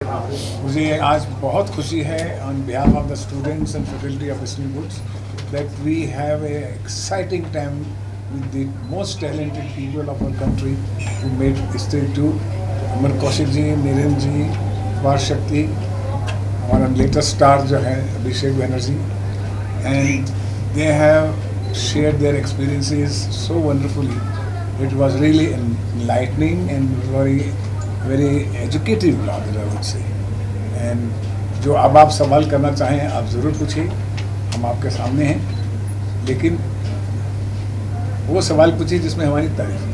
मुझे आज बहुत खुशी है on behalf of the students and faculty of student books that we have a exciting time with the most talented people of our country who made history too. अमर कौशिक जी, नीरन जी, वार शक्ति, हमारा latest star जो है Abhishek Banerjee, and they have shared their experiences so wonderfully. It was really enlightening and very educative blog, I would say. And जो अब आप सवाल करना चाहें आप ज़रूर पूछिए, हम आपके सामने हैं, लेकिन वो सवाल पूछिए जिसमें हमारी तारीफ है।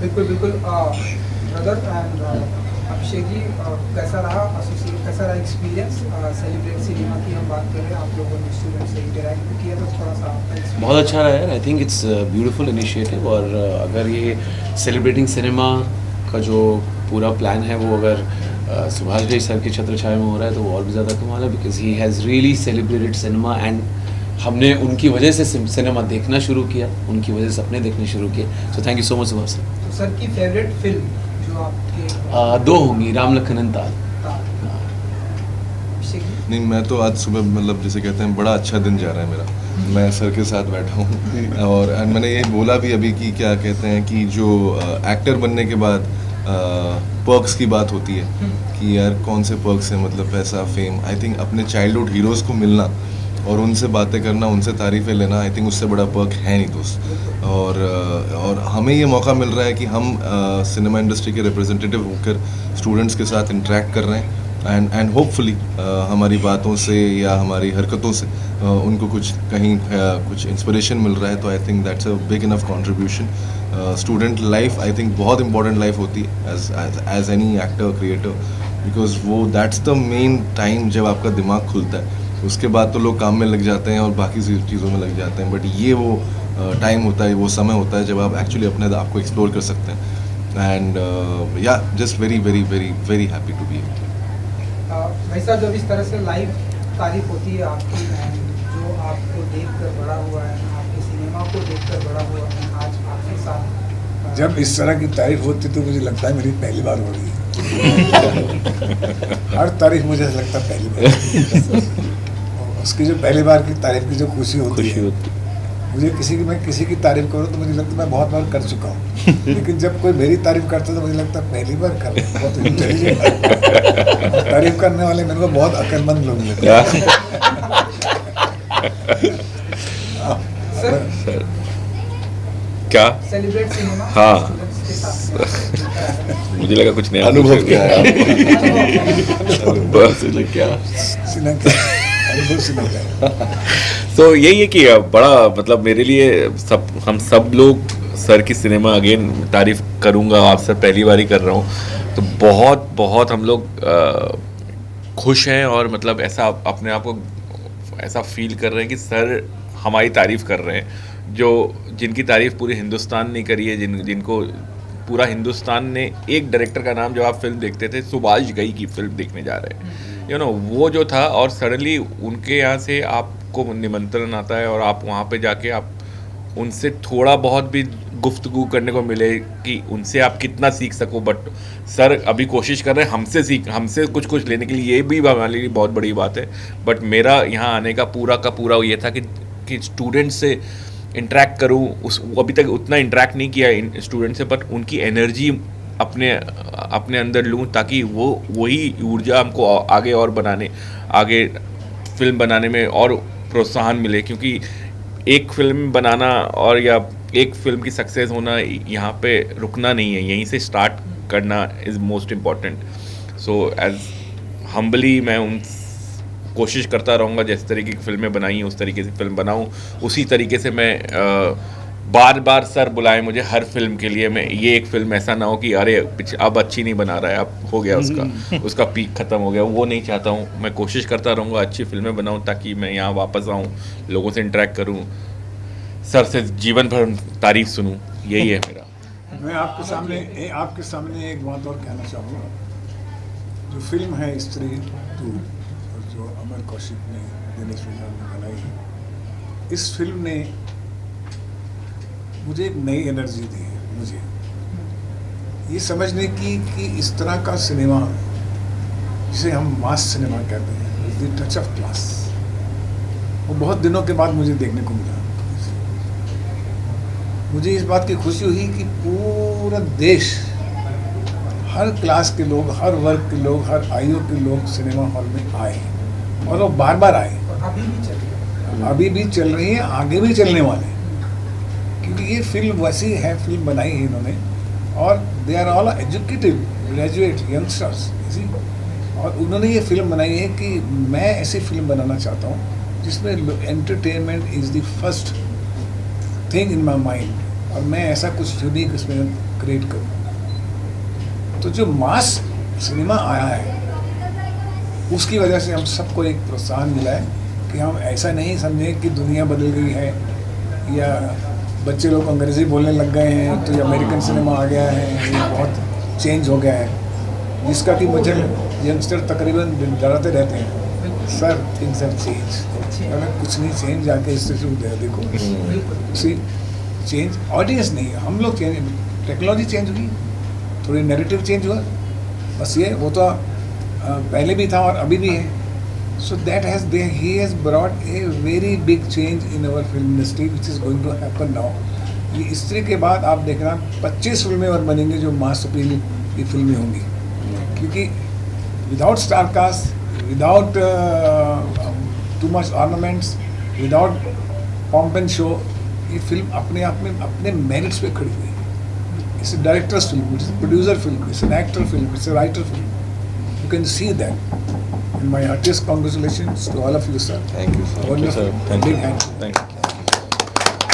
बिल्कुल बिल्कुल। ब्रदर एंड अभिषेक जी, कैसा रहा एक्सपीरियंस? सेलिब्रेट सिनेमा की हम बात कर रहे हैं, आप लोगों ने स्टूडेंट से इंटरेक्ट भी किया, तो थोड़ा सा बहुत अच्छा रहा है। I think it's beautiful initiative, और अगर ये सेलिब्रेटिंग सिनेमा का जो पूरा प्लान है वो अगर सुभाष भाई सर के छत्र छाया में हो रहा है तो वो और भी ज़्यादा कमाल है, because he has really celebrated cinema, and हमने उनकी वजह से सिनेमा देखना शुरू किया, उनकी वजह से सपने देखने शुरू किए। So thank you so much Subhash sir. तो सर की फेवरेट फिल्म जो आपके? दो होंगी, राम लखन and ताल। नहीं, मैं तो आज सुबह मतलब जैसे कहते हैं बड़ा अच्छा दिन जा रहा है मेरा। मैं सर के साथ बैठा हूँ और मैंने ये बोला भी अभी कि क्या कहते हैं कि जो एक्टर बनने के बाद पर्क्स की बात होती है कि यार कौन से पर्क्स हैं, मतलब पैसा, फेम। आई थिंक अपने चाइल्डहुड हीरोज़ को मिलना और उनसे बातें करना, उनसे तारीफ़ें लेना, आई थिंक उससे बड़ा पर्क है नहीं दोस्त। और हमें ये मौका मिल रहा है कि हम सिनेमा इंडस्ट्री के रिप्रेजेंटेटिव होकर स्टूडेंट्स के साथ इंटरेक्ट कर रहे हैं, एंड होपफुली हमारी बातों से या हमारी हरकतों से उनको कुछ कहीं कुछ इंस्पिरेशन मिल रहा है। तो I think that's a big enough contribution. Student life I think बहुत इंपॉर्टेंट लाइफ होती है as any actor creator, because वो दैट्स द मेन टाइम जब आपका दिमाग खुलता है। उसके बाद तो लोग काम में लग जाते हैं और बाकी चीज़ों में लग जाते हैं, बट ये वो टाइम होता है, वो समय होता है जब आप एक्चुअली अपने आप को एक्सप्लोर कर सकते हैं। एंड या just very very very very happy to be. भाई साहब, जब इस तरह से लाइव तारीफ होती है आपकी, जो आपको देख कर बड़ा हुआ है, आपके सिनेमा को देख कर बड़ा हुआ है, आज आपके साथ जब इस तरह की तारीफ होती तो मुझे लगता है मेरी पहली बार हो रही है। हर तारीफ मुझे ऐसा लगता है पहली बार। उसकी जो पहली बार की तारीफ की जो खुशी होती है, मुझे मैं किसी की तारीफ करूँ तो मुझे लगता है मैं बहुत बार कर चुका हूँ, लेकिन जब कोई मेरी तारीफ करता है तो मुझे लगता है पहली बार कर रहा हूँ। बहुत इंटेलिजेंट तारीफ करने वाले मेरे को बहुत अक्लमंद लोग मिलते हैं। सर क्या सेलिब्रेट सिनेमा हाँ। स्टूडेंट्स के साथ मुझे लगा कुछ नया अनुभव क्या है बस क्या अनुभव से नहीं है। तो यही है कि बड़ा मतलब मेरे लिए हम सब लोग सर की सिनेमा अगेन तारीफ करूंगा, आपसे पहली बार ही कर रहा हूँ, तो बहुत बहुत हम लोग खुश हैं और मतलब ऐसा अपने आप को ऐसा फील कर रहे हैं कि सर हमारी तारीफ कर रहे हैं, जिनकी तारीफ पूरे हिंदुस्तान ने करी है, जिनको पूरा हिंदुस्तान ने, एक डायरेक्टर का नाम जब आप फिल्म देखते थे सुभाष घई की फिल्म देखने जा रहे हैं, वो जो था, और सडनली उनके यहाँ से आपको निमंत्रण आता है और आप वहाँ पे जाके आप उनसे थोड़ा बहुत भी गुफ्तगू करने को मिले कि उनसे आप कितना सीख सको। बट सर अभी कोशिश कर रहे हैं हमसे कुछ लेने के लिए, ये भी हमारे लिए बहुत बड़ी बात है। बट मेरा यहाँ आने का पूरा ये था कि स्टूडेंट से इंटरेक्ट करूँ। अभी तक उतना इंटरेक्ट नहीं किया स्टूडेंट से, बट उनकी एनर्जी अपने अंदर लूँ ताकि वही ऊर्जा हमको आगे फिल्म बनाने में और प्रोत्साहन मिले, क्योंकि एक फिल्म बनाना और या एक फिल्म की सक्सेस होना यहाँ पे रुकना नहीं है, यहीं से स्टार्ट करना is most important. So as humbly मैं कोशिश करता रहूँगा, जिस तरीके की फिल्में बनाई हैं उस तरीके से फिल्म बनाऊँ, उसी तरीके से मैं बार बार सर बुलाएं मुझे हर फिल्म के लिए। मैं ये एक फिल्म ऐसा ना हो कि अरे अब अच्छी नहीं बना रहा है, अब हो गया उसका पीक ख़त्म हो गया, वो नहीं चाहता हूँ। मैं कोशिश करता रहूँगा अच्छी फिल्में बनाऊँ ताकि मैं यहाँ वापस आऊँ, लोगों से इंटरेक्ट करूँ, सर से जीवन भर तारीफ सुनूँ, यही है मेरा। मैं आपके सामने एक बात और कहना चाहूँगा। जो फिल्म है स्त्री 2 और जो अमर कौशिक ने, दिनेश विशाल ने बनाई है, इस फिल्म ने मुझे एक नई एनर्जी दी है। मुझे ये समझने की कि इस तरह का सिनेमा जिसे हम मास सिनेमा कहते हैं, द टच ऑफ क्लास, वो बहुत दिनों के बाद मुझे देखने को मिला। मुझे इस बात की खुशी हुई कि पूरा देश, हर क्लास के लोग, हर वर्ग के लोग, हर आयु के लोग सिनेमा हॉल में आए और वो बार बार आए। और अभी भी चल रही है। अभी भी चल रही है, आगे भी चलने वाले हैं, क्योंकि ये फिल्म वैसी है, फिल्म बनाई है इन्होंने, और they are all educated graduate youngsters, और उन्होंने ये फिल्म बनाई है कि मैं ऐसी फिल्म बनाना चाहता हूँ जिसमें entertainment is the first thing in my mind, और मैं ऐसा कुछ यूनिक इसमें क्रिएट करूँ। तो जो मास सिनेमा आया है उसकी वजह से हम सबको एक प्रोत्साहन मिला है कि हम ऐसा नहीं समझें कि दुनिया बदल गई है या बच्चे लोग अंग्रेज़ी बोलने लग गए हैं तो ये अमेरिकन सिनेमा आ गया है, ये बहुत चेंज हो गया है, जिसका कि मुझे यंगस्टर तकरीबन डराते रहते हैं, सर थिंग्स हैव चेंज। अगर कुछ नहीं चेंज जाके इंस्टीट्यूट देखो, सी चेंज ऑडियंस नहीं, हम लोग चेंज, टेक्नोलॉजी चेंज हुई, थोड़ी नैरेटिव चेंज हुआ, बस ये वो तो पहले भी था और अभी भी है। So that he has brought a very big change in our film industry, which is going to happen now. ये स्त्री के बाद आप देखना 25 फिल्में और बनेंगी जो मास अपील की फिल्में होंगी, क्योंकि without star cast, without too much ornaments, without pomp and show, ये फिल्म अपने आप में अपने मेरिट्स पे खड़ी हुई है। It's a director's film, it's a producer film, it's an actor film, it's a writer film. You can see that. And my heartiest congratulations to all of you, sir. Thank you, sir. Wonderful. Thank you. Big hand. Thank you.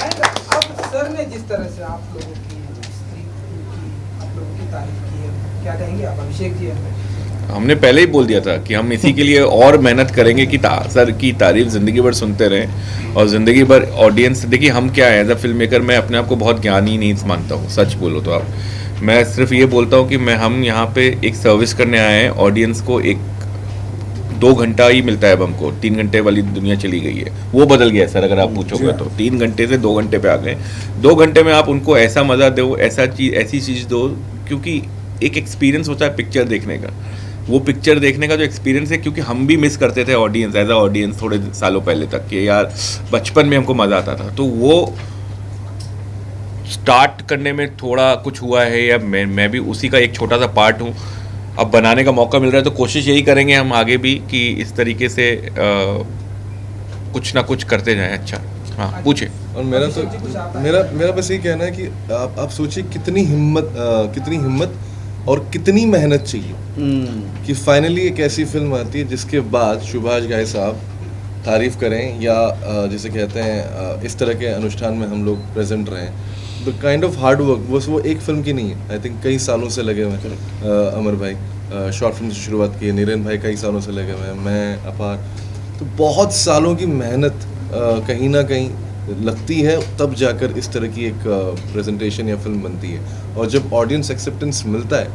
And अब sir ने जिस तरह से आप लोगों की स्त्री की, आप लोगों की तारीफ की है, क्या कहेंगे आप अभिषेक जी? हमने पहले ही बोल दिया था कि हम इसी के लिए और मेहनत करेंगे कि सर की तारीफ ज़िंदगी भर सुनते रहें और ज़िंदगी भर ऑडियंस। देखिए हम क्या है, एज अ फिल्म मेकर मैं अपने आप को बहुत ज्ञानी नहीं मानता हूँ, सच बोलो तो आप, मैं सिर्फ ये बोलता हूँ कि हम यहाँ पे एक सर्विस करने आए हैं। ऑडियंस को 1-2 घंटा ही मिलता है, अब हमको 3 घंटे वाली दुनिया चली गई है, वो बदल गया है सर। अगर आप पूछोगे तो 3 घंटे से 2 घंटे पे आ गए। 2 घंटे में आप उनको ऐसा मज़ा दो, ऐसी चीज़ दो, क्योंकि एक एक्सपीरियंस होता है पिक्चर देखने का, वो पिक्चर देखने का जो एक्सपीरियंस है, क्योंकि हम भी मिस करते थे ऑडियंस, एज अ ऑडियंस थोड़े सालों पहले तक कि यार बचपन में हमको मज़ा आता था, तो वो स्टार्ट करने में थोड़ा कुछ हुआ है, या मैं भी उसी का एक छोटा सा पार्ट हूँ। अब बनाने का मौका मिल रहा है तो कोशिश यही करेंगे हम आगे भी कि इस तरीके से कुछ ना कुछ करते जाएं। अच्छा हाँ पूछे। और मेरा बस ये कहना है कि आप सोचिए कितनी हिम्मत और कितनी मेहनत चाहिए कि फाइनली एक ऐसी फिल्म आती है जिसके बाद सुभाष घाई साहब तारीफ करें, या जिसे कहते हैं इस तरह के अनुष्ठान में हम लोग प्रेजेंट रहें। The kind of hard work वो एक फिल्म की नहीं है, आई थिंक कई सालों से लगे हुए हैं। अमर भाई शॉर्ट फिल्म से शुरुआत की है, नीरेन भाई कई सालों से लगे हुए हैं, मैं अपार, तो बहुत सालों की मेहनत कहीं ना कहीं लगती है, तब जाकर इस तरह की एक प्रेजेंटेशन या फिल्म बनती है। और जब ऑडियंस एक्सेप्टेंस मिलता है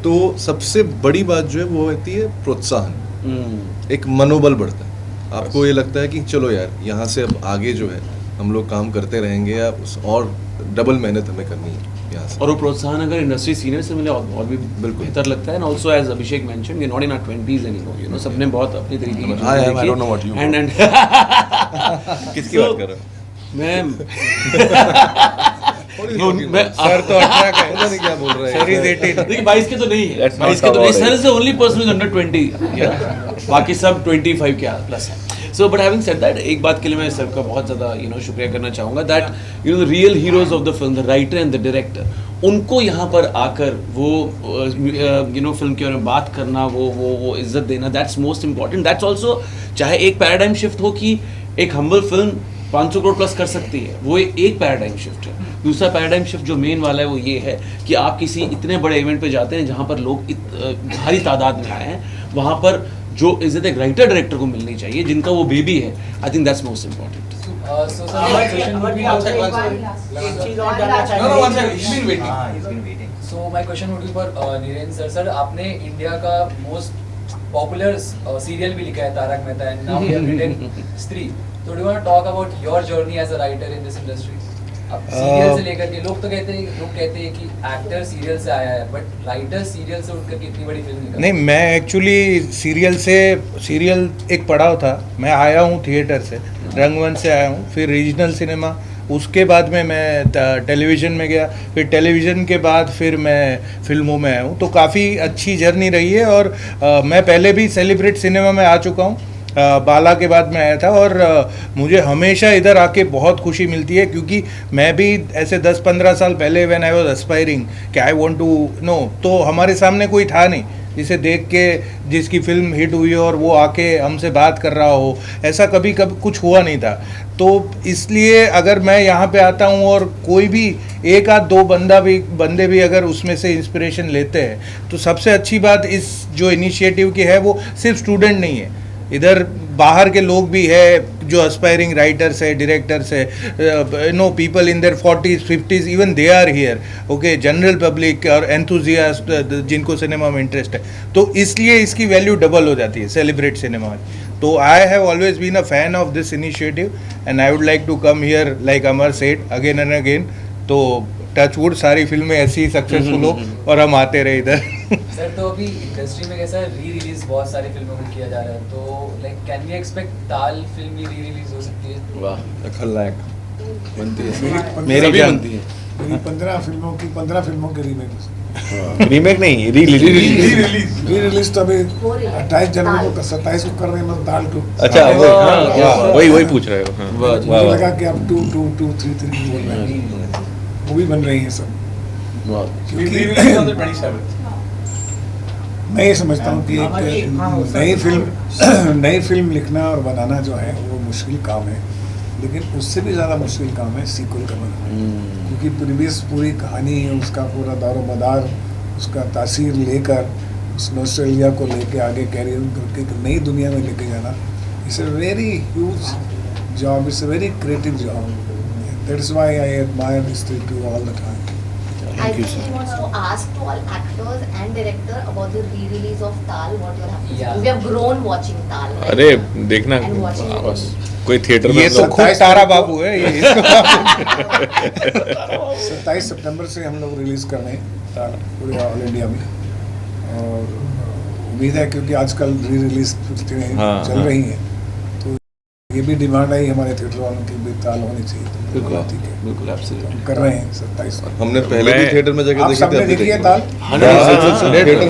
तो सबसे बड़ी बात जो है वो होती है प्रोत्साहन, एक मनोबल बढ़ता है। आपको ये लगता है कि चलो यार यहाँ से अब आगे जो है हम लोग काम करते रहेंगे, या और डबल मेहनत हमें करनी है यहाँ से। और वो प्रोत्साहन अगर इंडस्ट्री सीनियर से मिले और भी बिल्कुल बेहतर लगता है। And also as Abhishek mention, we are not in our 20s anymore, you know, सबने बहुत अपनी तरीके की I don't know what you and किसकी बात कर रहे हो? मैं सर तो 18 का है, पता नहीं क्या बोल रहे हैं। Sir is 18। देखिए 22 के तो नहीं है, Let's not 22 के तो talk नहीं, about sir it. Is the only person is under 20, बाकी सब 25 के प्लस है। So but having said that, एक बात के लिए मैं सर का बहुत ज़्यादा शुक्रिया करना चाहूँगा, that the real heroes of the film, the writer and the director, उनको यहाँ पर आकर वो फिल्म के बारे में बात करना, वो इज्जत देना, that's most important. That's also, चाहे एक पैराडाइम शिफ्ट हो कि एक हम्बल फिल्म 500 करोड़ प्लस कर सकती है, वो एक पैराडाइम शिफ्ट है। दूसरा पैराडाइम शिफ्ट जो मेन वाला है वो ये है कि आप किसी इतने बड़े इवेंट पे जाते हैं जहाँ पर लोग भारी तादाद में आए हैं, वहाँ पर जो इज्जत एक राइटर डायरेक्टर को मिलनी चाहिए, जिनका वो बेबी है, आई think that's most important. So sir, my question would be एक चीज और जानना No, चाहेंगे। no, one second. He's been waiting. he's been waiting. So my question would be for Niren sir. Sir आपने इंडिया का मोस्ट पॉपुलर सीरियल भी लिखा है Tarak Mehta, and now you have written स्त्री. So do you want to talk about your journey as a writer in this industry? अब serial से लेकर के लोग कहते हैं कि एक्टर सीरियल से आया है, बट राइटर सीरियल से उठकर के इतनी बड़ी फिल्म निकाली। नहीं, मैं एक्चुअली सीरियल एक पड़ाव था। मैं आया हूँ थिएटर से, रंगमंच से आया हूँ, फिर रीजनल सिनेमा, उसके बाद में मैं टेलीविज़न में गया, फिर टेलीविज़न के बाद फिर मैं फिल्मों में आया हूँ। तो काफ़ी अच्छी जर्नी रही है। और मैं पहले भी सेलिब्रेट सिनेमा में आ चुका हूँ, बाला के बाद में आया था। और मुझे हमेशा इधर आके बहुत खुशी मिलती है, क्योंकि मैं भी ऐसे 10-15 साल पहले व्हेन आई वाज एस्पायरिंग कि आई वांट टू नो, तो हमारे सामने कोई था नहीं जिसे देख के जिसकी फिल्म हिट हुई और वो आके हमसे बात कर रहा हो, ऐसा कभी कुछ हुआ नहीं था। तो इसलिए अगर मैं यहाँ पे आता हूँ और कोई भी एक आध दो बंदे भी अगर उसमें से इंस्पिरेशन लेते हैं, तो सबसे अच्छी बात इस जो इनिशिएटिव की है वो सिर्फ स्टूडेंट नहीं है, इधर बाहर के लोग भी है जो एस्पायरिंग राइटर्स है, डायरेक्टर्स है, no people in their 40s 50s, even they are here, okay, general public और एंथुजियास्ट जिनको सिनेमा में इंटरेस्ट है। तो इसलिए इसकी वैल्यू डबल हो जाती है सेलिब्रेट सिनेमा में। तो I have always been a fan of this initiative and I would like to come here like Amar said again and again. तो टचवुड सारी फिल्में ऐसी ही सक्सेसफुल हो और हम आते रहे इधर। सर, तो अभी इंडस्ट्री में कैसा री रिलीज बहुत सारी फिल्मों में किया जा रहा है, तो लाइक कैन वी एक्सपेक्ट ताल फिल्म की री रिलीज हो सकती है? वाह, खलनायक बनती है, मेरी सभी जान- बनती है। मेरी 15 फिल्मों के रीमेक रीमेक नहीं, री रिलीज तो अभी 28 जनवरी को 27 को कर रहे हैं ताल टू। अच्छा, वाह। वही पूछ रहे हो। हाँ, वाह, मुझे वाह, वाह। लगा कि अब 2 3 बोल रहे हैं, वो भी बन रही हैं सब। वाह, क्योंकि मैं ये समझता हूँ कि एक नई फिल्म लिखना और बनाना जो है वो मुश्किल काम है, लेकिन उससे भी ज़्यादा मुश्किल काम है सीक्वल का बनाना। क्योंकि प्रीवियस पूरी कहानी, उसका पूरा दारो मदार, उसका तासीर लेकर उस नॉस्टैल्जिया को लेके आगे कैरी करके एक नई दुनिया में लेके जाना, it's a very huge job, it's a very creative job. That's why I admire this to all the time. I think he wants to ask to all actors and director about the re-release of Tal. What you're happy? Yeah. We have grown watching Tal. right? अरे देखना, And watching it. बस कोई theatre में ये तो खुद तारा बाबू है ये। 27 सितंबर से हम लोग रिलीज कर रहे हैं पूरे ऑल इंडिया में, और उम्मीद है क्योंकि आजकल री रिलीज फिल्में हाँ, चल हाँ। रही हैं, तो ये भी डिमांड आई हमारे थिएटर वालों की भी ताल होनी चाहिए। तो बिल्कुल, ठीक है, बिल्कुल, एब्सोल्युटली। कर रहे हैं 27 को। हमने पहले भी मैं- थिएटर में जाके आप देखी सबने थी, अभी देखी है देखी। ताल? हाँ,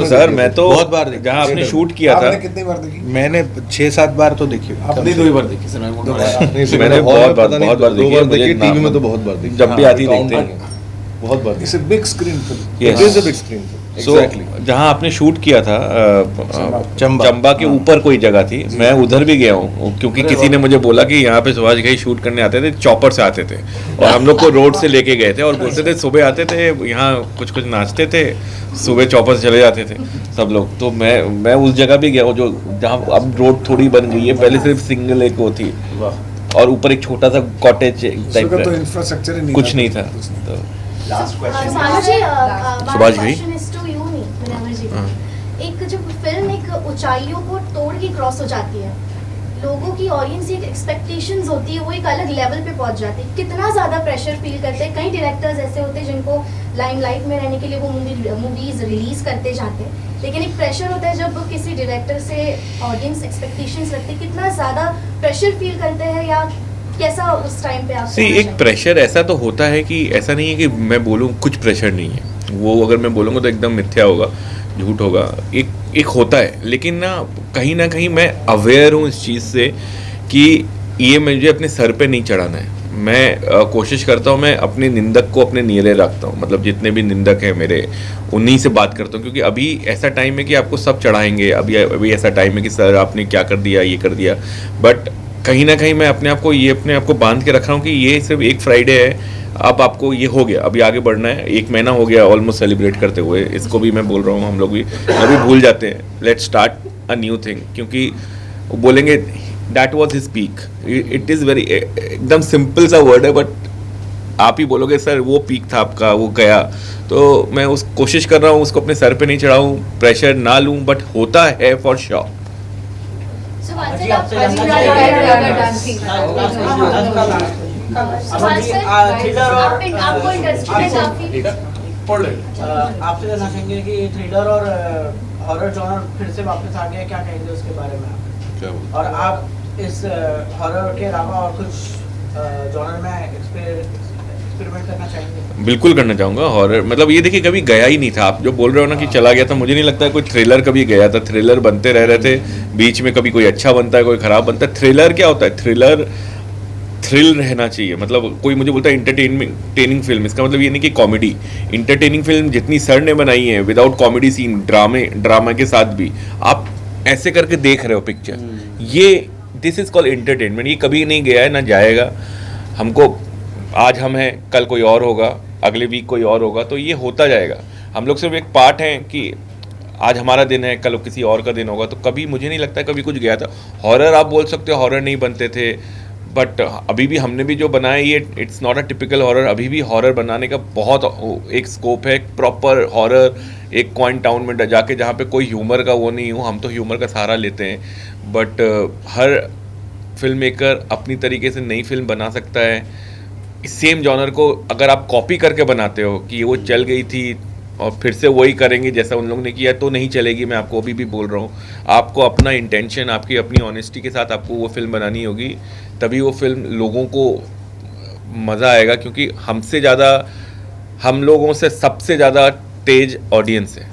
सर मैं तो बहुत बार देखी। जहाँ आपने शूट किया था, आपने कितनी बार देखी? मैंने 6-7 बार तो देखी हुई। आपने दो ही बार देखी सर, मैं बोल रहा हूँ। नहीं, मैंने हॉल में बहुत बार पता नहीं, बहुत बार 2 देखी बार है, मुझे देखी, टीवी में नाम- तो बहुत बार देखी। जब भी हाँ, आती काउंट देखते हैं। नहीं है। बहुत बार it's a big screen film. Yes. It is a big screen film. So, Exactly. जहाँ आपने शूट किया था चंबा के ऊपर कोई जगह थी, मैं उधर भी गया हूँ, क्योंकि किसी ने मुझे बोला कि यहाँ पे सुभाष घई शूट करने आते थे, चॉपर से आते थे और हम लोग को रोड से लेके गए थे और बोलते थे सुबह आते थे यहाँ कुछ नाचते थे, सुबह चॉपर से चले जाते थे सब लोग। तो मैं उस जगह भी गया हूँ जो जहाँ अब रोड थोड़ी बन गई है, पहले सिर्फ सिंगल एक वो थी और ऊपर एक छोटा सा कॉटेज टाइप तो का इंफ्रास्ट्रक्चर ही कुछ नहीं था। कुछ नहीं। तो Sanu ji, Subhash Ghai? Question is to you Munawwar ji. एक जब फिल्म एक ऊंचाइयों को तोड़ के क्रॉस हो जाती है, लोगों की ऑडियंस की एक एक्सपेक्टेशंस होती है, वो एक अलग लेवल पे पहुंच जाती है, कितना ज़्यादा प्रेशर फील करते हैं? कई डायरेक्टर्स ऐसे होते हैं जिनको लाइमलाइट में रहने के लिए वो मूवीज रिलीज करते जाते हैं, लेकिन एक प्रेशर होता है जब किसी डायरेक्टर से ऑडियंस एक्सपेक्टेशंस रखती है, कितना ज़्यादा प्रेशर फील करते हैं या कैसा उस टाइम पे आप सी एक प्रेशर ऐसा तो होता है कि ऐसा नहीं है कि मैं बोलूँ कुछ प्रेशर नहीं है, वो अगर मैं बोलूँगा तो एकदम मिथ्या होगा, झूठ होगा। एक होता है, लेकिन ना कहीं मैं अवेयर हूँ इस चीज़ से कि ये मुझे अपने सर पे नहीं चढ़ाना है। मैं कोशिश करता हूँ, मैं अपने निंदक को अपने नीरे रखता हूँ, मतलब जितने भी निंदक हैं मेरे, उन्हीं से बात करता हूँ, क्योंकि अभी ऐसा टाइम है कि आपको सब चढ़ाएंगे, अभी ऐसा टाइम है कि सर आपने क्या कर दिया, ये कर दिया, बट कहीं ना कहीं मैं अपने आप को बांध के रख रहा हूँ कि ये सिर्फ एक फ्राइडे है, अब आपको ये हो गया, अभी आगे बढ़ना है। 1 महीना हो गया ऑलमोस्ट सेलिब्रेट करते हुए, इसको भी मैं बोल रहा हूँ, हम लोग भी अभी भूल जाते हैं, let's start a new thing, क्योंकि वो बोलेंगे that was his peak. It is very एकदम सिंपल सा वर्ड है, बट आप ही बोलोगे सर वो पीक था आपका, वो गया। तो मैं उस कोशिश कर रहा हूँ उसको अपने सर पे नहीं चढ़ाऊँ, प्रेशर ना लूँ, बट होता है for sure. So once ji, again, आपसे आप- जानना सुभाष सर, थ्रिलर और आपको इंडस्ट्री में काफी आपसे जानना चाहेंगे कि थ्रिलर और हॉरर जॉनर फिर से वापस आ गया, क्या कहेंगे उसके बारे में आप? क्या बोलते और आप इस हॉरर के अलावा और कुछ जॉनर में एक्सपेरिमेंट करना चाहेंगे? बिल्कुल करना चाहूँगा हॉरर, मतलब ये देखिए कभी गया ही नहीं था। आप जो बोल रहे हो ना कि चला गया था, मुझे नहीं लगता है कोई थ्रिलर कभी गया था। थ्रिलर बनते रह रहे थे, बीच में कभी कोई अच्छा बनता है, कोई ख़राब बनता है। थ्रिलर क्या होता है? थ्रिलर थ्रिल रहना चाहिए। मतलब कोई मुझे बोलता है इंटरटेनिंग फिल्म, इसका मतलब ये नहीं कि कॉमेडी। इंटरटेनिंग फिल्म जितनी सर ने बनाई है विदाउट कॉमेडी सीन, ड्रामा के साथ भी आप ऐसे करके देख रहे हो पिक्चर, ये दिस इज़ कॉल्ड एंटरटेनमेंट। ये कभी नहीं गया है ना जाएगा। हमको आज हम हैं, कल कोई और होगा, अगले वीक कोई और होगा, तो ये होता जाएगा। हम लोग सिर्फ एक पार्ट हैं कि आज हमारा दिन है, कल किसी और का दिन होगा। तो कभी मुझे नहीं लगता है कभी कुछ गया था। हॉरर आप बोल सकते हो हॉरर नहीं बनते थे, बट अभी भी हमने भी जो बनाया ये it's not a typical horror. अभी भी हॉरर बनाने का बहुत एक स्कोप है, प्रॉपर हॉरर एक क्वाइन टाउन में जाके जहाँ पे कोई ह्यूमर का वो नहीं हो। हम तो ह्यूमर का सहारा लेते हैं, बट हर फिल्म मेकर अपनी तरीके से नई फिल्म बना सकता है। सेम जॉनर को अगर आप कॉपी करके बनाते हो कि वो चल गई थी और फिर से वही करेंगे जैसा उन लोगों ने किया, तो नहीं चलेगी। मैं आपको अभी भी बोल रहा हूँ, आपको अपना इंटेंशन, आपकी अपनी ऑनेस्टी के साथ आपको वो फिल्म बनानी होगी, तभी वो फिल्म लोगों को मज़ा आएगा। क्योंकि हमसे ज़्यादा, हम लोगों से सबसे ज़्यादा तेज ऑडियंस है।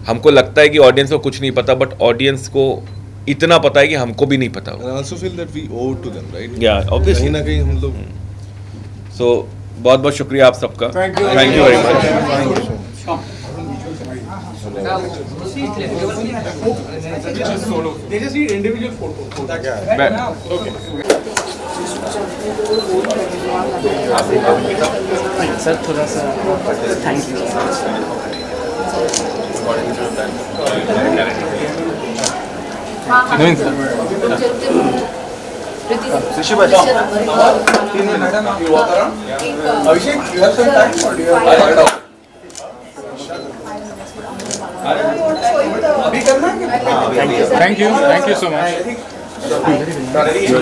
हमको लगता है कि ऑडियंस को कुछ नहीं पता, बट ऑडियंस को इतना पता है कि हमको भी नहीं पता। I also feel that we owe to them, right? Yeah, obviously. कहीं ना कहीं हम लोग सो बहुत बहुत शुक्रिया आप सबका। Thank you. Thank you very much. Sir थोड़ा सा thank you. Thank you so much.